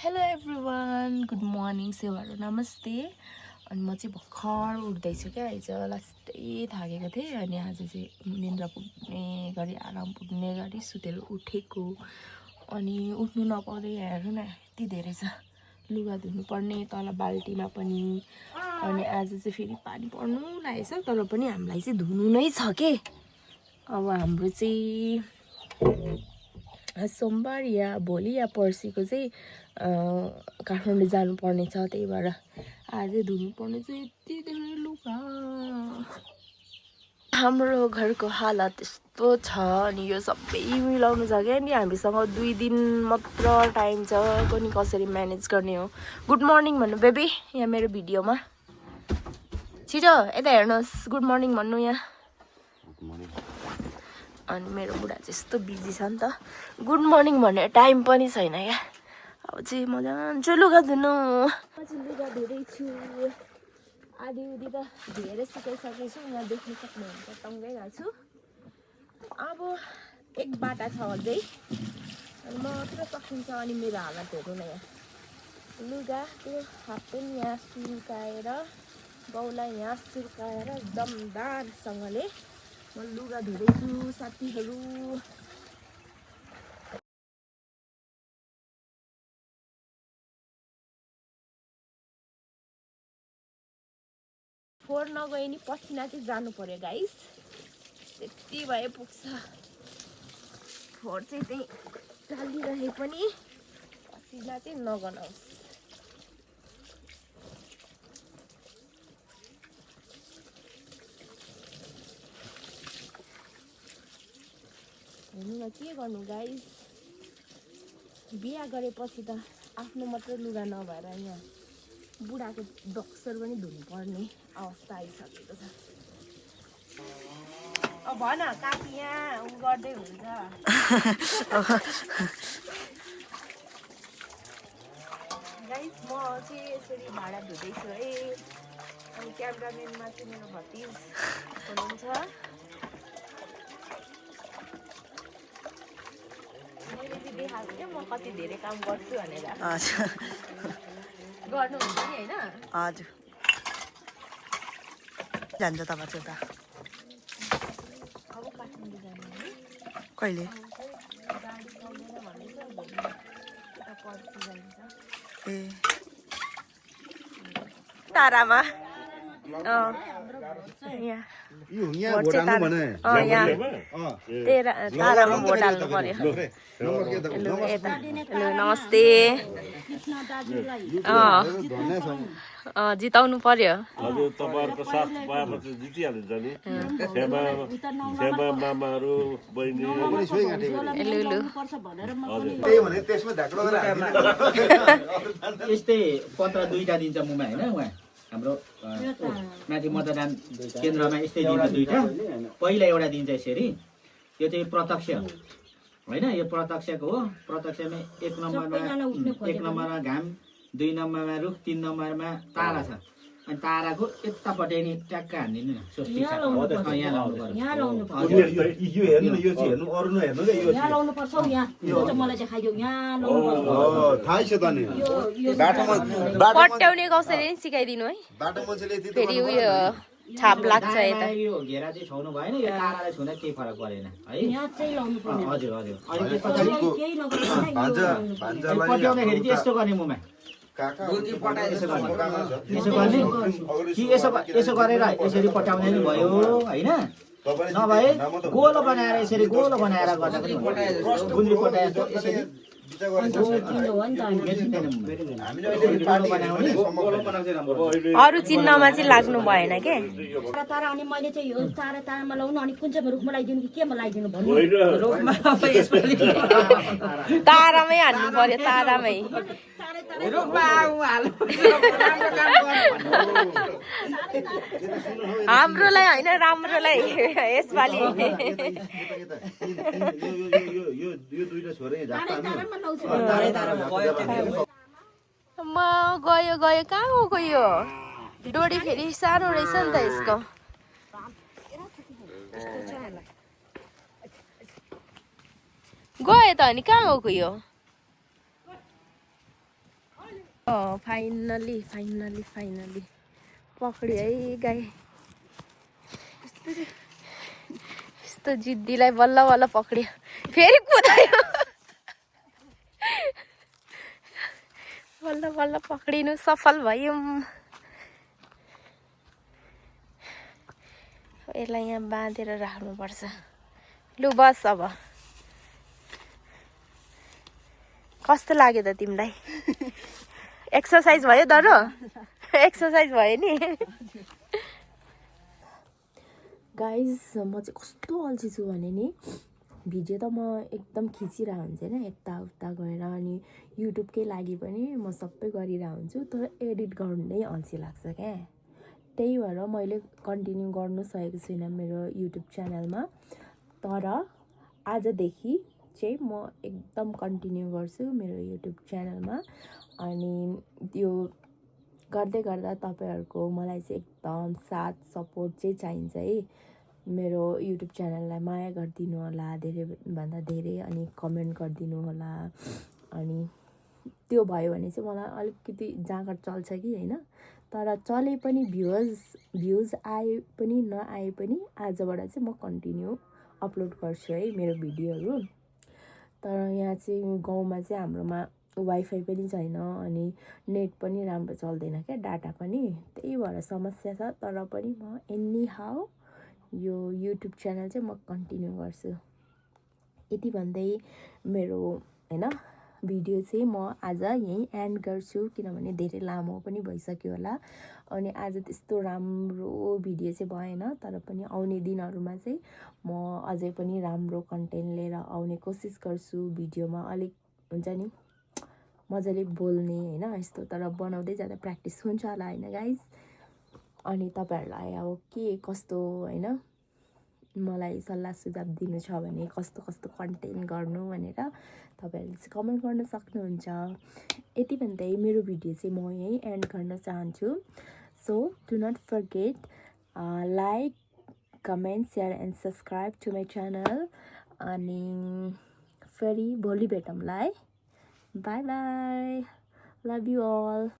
Hello everyone good morning सेवाहरू नमस्ते। अनि म चाहिँ भर्खर उठ्दैछु क्या। हिजो लास्टै थाकेको थिएँ अनि आज चाहिँ निन्द्रा पुग्ने गरी आराम पुग्ने गरी सुतेर उठेको। अनि उठ्नु नपाउँदै हेर्नु न यति धेरै छ लुगा धुनुपर्ने तल बाल्टीमा पनि। अनि आज चाहिँ फेरि पानी पर्नु लागेछ तर पनि हामीलाई चाहिँ धुनु नै छ के। अब हाम्रो चाहिँ सोमबार या भोलि या पर्सिको चाहिँ काठमाडौँ जानुपर्ने छ। त्यही भएर आज धुनुपर्ने चाहिँ यति धेरै लुगा। हाम्रो घरको हालत यस्तो छ अनि यो सबै मिलाउनु छ क्या। नि हामीसँग 2 दिन मात्र टाइम छ कुनै कसरी म्यानेज गर्ने हो। गुड मर्निङ भन्नु बेबी यहाँ मेरो भिडियोमा छिटो यता हेर्नुहोस्। गुड मर्निङ भन्नु यहाँ। अनि मेरो बुढा चाहिँ यस्तो बिजी छ नि त गुड मर्निङ भन्ने टाइम पनि छैन क्या। अब चाहिँ म जान्छु लुगा धुनु। म चाहिँ लुगा धुँदैछु। आधी उधी त धेरै सुकाइसकेको छु। यहाँ देख्नु सक्नुहुन्छ टङ्गाइरहेको छु। अब एक बाटा छ अझै अनि मात्र सकिन्छ। अनि मेरो हालत हेर्नु न यहाँ लुगा त्यो हाफ पेन्ट यहाँ सुकाएर बाउलाई यहाँ सुकाएर दमदारसँगले म लुगा धुँदैछु साथीहरू। फोहोर नगए नि पसिना चाहिँ जानु पर्यो गाइस। त्यति भए पुग्छ। फोहोर चाहिँ त्यही चालिरहे पनि पसिना चाहिँ नगनाओस्। हेर्नु न के गर्नु गाइस। बिहा गरेपछि त आफ्नो मात्र लुगा नभएर यहाँ बुढाको बक्सर पनि धुनुपर्ने अवस्था आइसकेको छ। अब भन काकी यहाँ उ गर्दै हुन्छ। गाइस म चाहिँ यसरी भाडा धुँदैछु है। अनि क्यामेराम्यानमा चाहिँ मेरो भतिज हुनुहुन्छ। मैले चाहिँ देखाएको क्या म कति धेरै काम गर्छु भनेर। गर्नुहुन्छ नि होइन। हजुर जान्छ तपाईँ चाहिँ उता अब काठमाडौँ जानु है। कहिले गाडी पाउँदैन भन्दैछ भोलि उता पर्सि जान्छ। ए तारामा तारामा भोट हाल्नु पर्यो। नमस्ते जिताउनु पर्यो। हजुर तपाईहरुको साथ पाएपछि जितिहाल्छ नि। सेवा मामाहरु बहिनी यस्तै पत्र 2टा दिन्छ मुमा हैन। उहाँ हाम्रो माथि मतदान केन्द्रमा यस्तै दिन्छ 2टा। पहिला एउटा दिन्छ यसरी। यो चाहिँ प्रत्यक्ष होइन। यो प्रत्यक्षको हो। प्रत्यक्षमा 1 नम्बरमा घाम 2 नम्बरमा रुख 3 नम्बरमा तारा छ। अनि ताराको यतापट्टि नि ट्याक्क हान्दिनु न। यहाँ लाउनु पर्छ। यो हेर्नु यो चाहिँ हेर्नु अरु नहेर्नु के यो यहाँ लाउनु पर्छ। यहाँ यो चाहिँ मलाई देखाइदियो यहाँ लाउनु पर्छ। थाहै छ त नि। पट्याउने कसरी नि सिकाइदिनु है। बाटो मान्छेले यति फेरि उयो छाप लाग्छ यता। यो घेरा चाहिँ छाउनु भएन। यो तारालाई छुँदा केही फरक परेन है। यहाँ चाहिँ लाउनु पर्छ। हजुर हजुर। अनि त्यसपछि केही नगर्नु पट्याउँदाखेरि चाहिँ यस्तो गर्ने मुमा काका यसो गरेर यसरी पट्याउँदै नि भयो होइन। नभए गोलो बनाएर यसरी गोलो बनाएर गर्दा पनि गुन्द्री पट्याएर यसरी अरू चिन्हमा चाहिँ लाग्नु भएन के। तारा अनि मैले चाहिँ यो तारामा लाउनु अनि कुन चाहिँ रुखमा लगाइदिनु कि केमा लगाइदिनु भन्नु। तारामै हान्नु पर्यो तारामै। हाम्रोलाई होइन राम्रोलाई यसपालि। म गयो कहाँ गएको यो डोरी फेरि सानो रहेछ नि त यसको। गयो त अनि कहाँ गएको यो फाइनली पक्रियो है गाई। यस्तो जिद्दीलाई बल्ल बल्ल पक्रियो, फेरि कुदायो। बल्ल बल्ल पक्रिनु सफल भयौँ। यसलाई यहाँ बाँधेर राख्नुपर्छ। लु बस अब। कस्तो लाग्यो त तिमीलाई? एक्सर्साइज भयो दरो? एक्सर्साइज भयो नि? गाइज म चाहिँ कस्तो अल्छी छु भने नि, भिडियो त म एकदम खिचिरहेको हुन्छु होइन, यताउता गएर, अनि युट्युबकै लागि पनि म सबै गरिरहेको हुन्छु, तर एडिट गर्नु नै अल्छी लाग्छ क्या। त्यही भएर मैले कन्टिन्यू गर्नु सकेको छुइनँ मेरो युट्युब च्यानलमा। तर आजदेखि चाहिँ म एकदम कन्टिन्यू गर्छु मेरो युट्युब च्यानलमा। अनि त्यो गर्दै गर्दा तपाईँहरूको मलाई चाहिँ एकदम साथ सपोर्ट चाहिँ चाहिन्छ है। मेरो युट्युब च्यानललाई माया गरिदिनु होला धेरैभन्दा धेरै, अनि कमेन्ट गरिदिनु होला। अनि त्यो भयो भने चाहिँ मलाई अलिकति जाँगर चल्छ कि होइन। तर चले पनि, भ्युज आए पनि नआए पनि आजबाट चाहिँ म कन्टिन्यू अपलोड गर्छु है मेरो भिडियोहरू। तर यहाँ चाहिँ गाउँमा चाहिँ हाम्रोमा वाइफाई पनि छैन, अनि नेट पनि राम्रो चल्दैन क्या, डाटा पनि। त्यही भएर समस्या छ। तर पनि म एनी हाउ यो युट्युब च्यानल चाहिँ म कन्टिन्यू गर्छु। यति भन्दै मेरो होइन भिडियो चाहिँ म आज यहीँ एन्ड गर्छु, किनभने धेरै लामो पनि भइसक्यो होला। अनि आज त्यस्तो राम्रो भिडियो चाहिँ भएन, तर पनि आउने दिनहरूमा चाहिँ म अझै पनि राम्रो कन्टेन्ट लिएर आउने कोसिस गर्छु। भिडियोमा अलिक हुन्छ नि मजाले बोल्ने होइन यस्तो, तर बनाउँदै जाँदा प्र्याक्टिस हुन्छ होला होइन गाइज। अनि तपाईँहरूलाई अब के कस्तो होइन मलाई सल्लाह सुझाव दिनु छ भने कस्तो कस्तो कन्टेन्ट गर्नु भनेर तपाईँहरूले चाहिँ कमेन्ट गर्न सक्नुहुन्छ। यति भन्दै मेरो भिडियो चाहिँ म यहीँ एन्ड गर्न चाहन्छु। So do not forget like, comment, share and subscribe to my channel. अनि फेरि भोलि भेटौँला है। Bye bye, love you all.